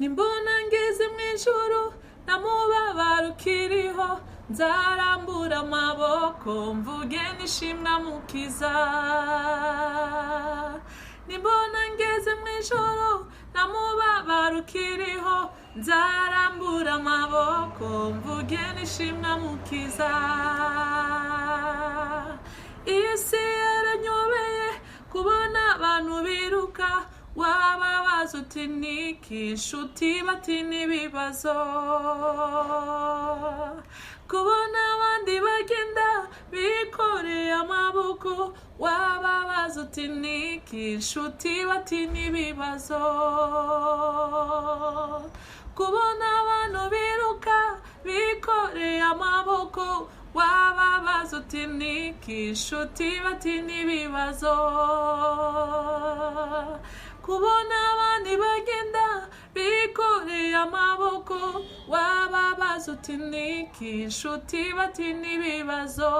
nimbona ngeze mu ijuru nta mubabaro ukiriho, nzarambura amaboko mvuge nishimwe mukiza. Nimbona ngeze mu ijuru nta mubabaro ukiriho, nzarambura amaboko mvuge nishimwe mukiza. Isi yaranyobeye kubona abantu biruka, wababaza uti niki inshuti bati n'ibibazo, kubona abandi bagenda bikoreye amaboko, wababaza uti niki inshuti bati n'ibibazo, kubona abantu biruka bikoreye amaboko, wababaza uti niki inshuti bati n'ibibazo, kubona abandi bagenda bikoreye amaboko, wababaza uti niki inshuti bati n'ibibazo.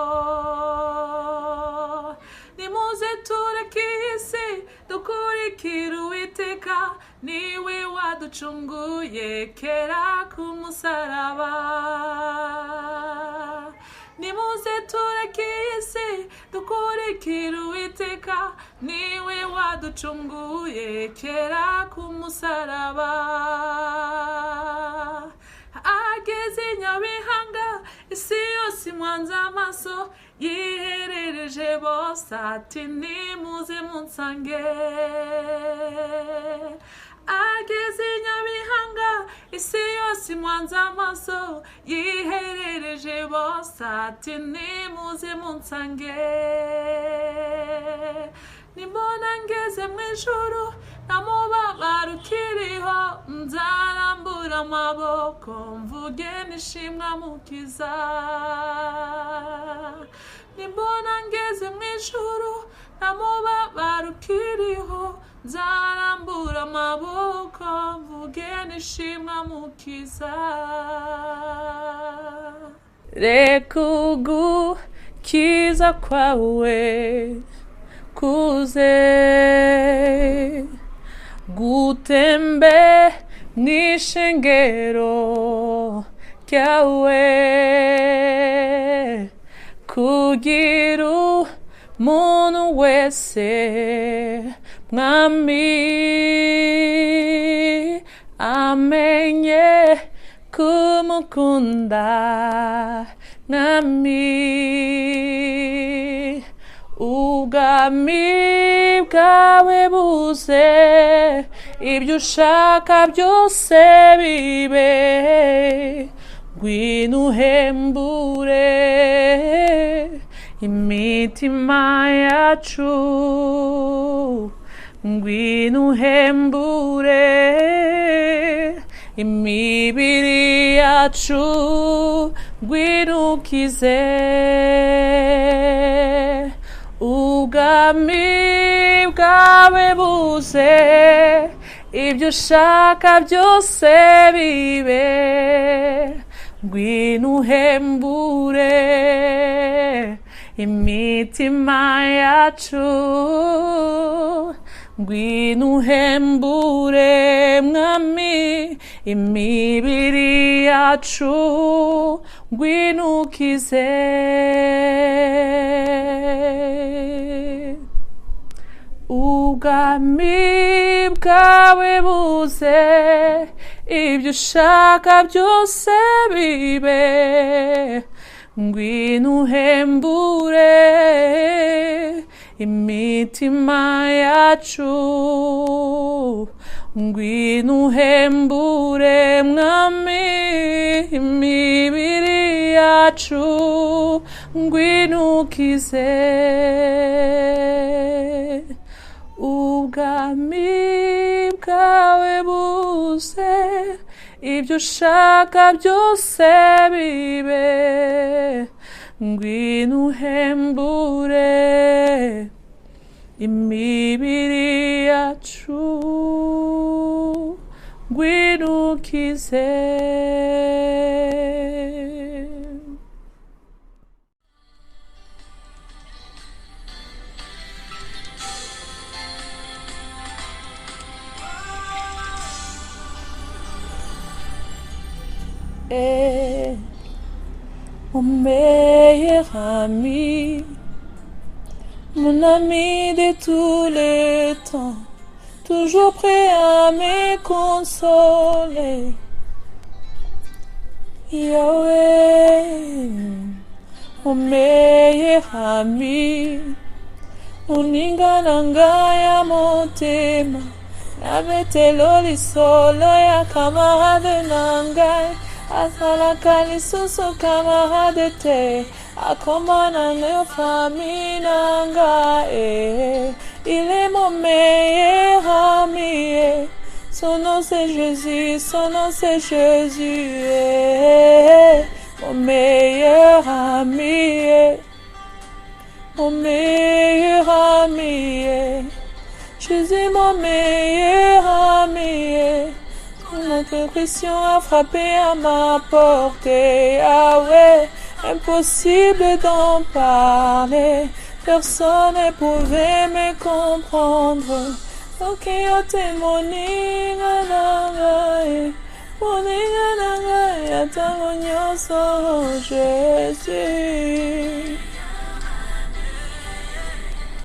Nimuze tureke isi dukurikire Uwiteka, niwe waducunguye kera ku musaraba. Nimuze tureke isi dukurikire Uwiteka, niwe waducunguye kera ku musaraba. Ageze i Nyabihanga isi yose imwanze amaso, yiherereje bose ati nimuze munsange. Ageze i Nyabihanga isi yose imwanze amaso, yiherereje bose ati nimuze munsange. Nimbona ngeze mu ijuru nta mubabaro ukiriho, nzarambura amaboko mvuge nishimwe mukiza. Nimbona ngeze mu ijuru nta mubabaro ukiriho, nzarambura amaboko mvuge nishimwe mukiza. Reka ugukiza kwawe kuze gutembe mw'ishengero ryawe, kugira umuntu wese mwami amenye kumukunda mwami. Ubwami bwawe buze, ibyo ushaka byose bibe, ngwino uhembure imitima yacu, ngwino uhembure imibiri yacu, ngwino ukize. Ubwami bwawe buze, ibyo ushaka byose bibe, ngwino uhembure imitima yacu, ngwino uhembure mwami imibiri yacu, ngwino ukize. Ubwami bwawe buze, ibyo ushaka byose bibe, ngwino uhembure imitima yacu, ngwino uhembure mwami imibiri yacu, ngwino ukize. Ubwami bwawe buze, ibyo ushaka byose bibe, ngwino uhembure imibiri yacu, ngwino ukize. mon meilleur ami, mon ami de tous les temps, toujours prêt à me consoler. Yahweh, mon meilleur ami, moninga nanga ya motema, nabetelo lisolo ya camarade nangai, asalaka lisusu camarade te, akoma nanga famille nanga, il est mon meilleur ami, son nom c'est Jésus, son nom c'est Jésus, mon meilleur ami, mon meilleur ami, Jésus mon meilleur ami, notre Christian a frappé à ma porte, ah ouais, impossible d'en parler, personne ne pouvait me comprendre. Ok, yo moninga nanga, atango nyonso, Jésus.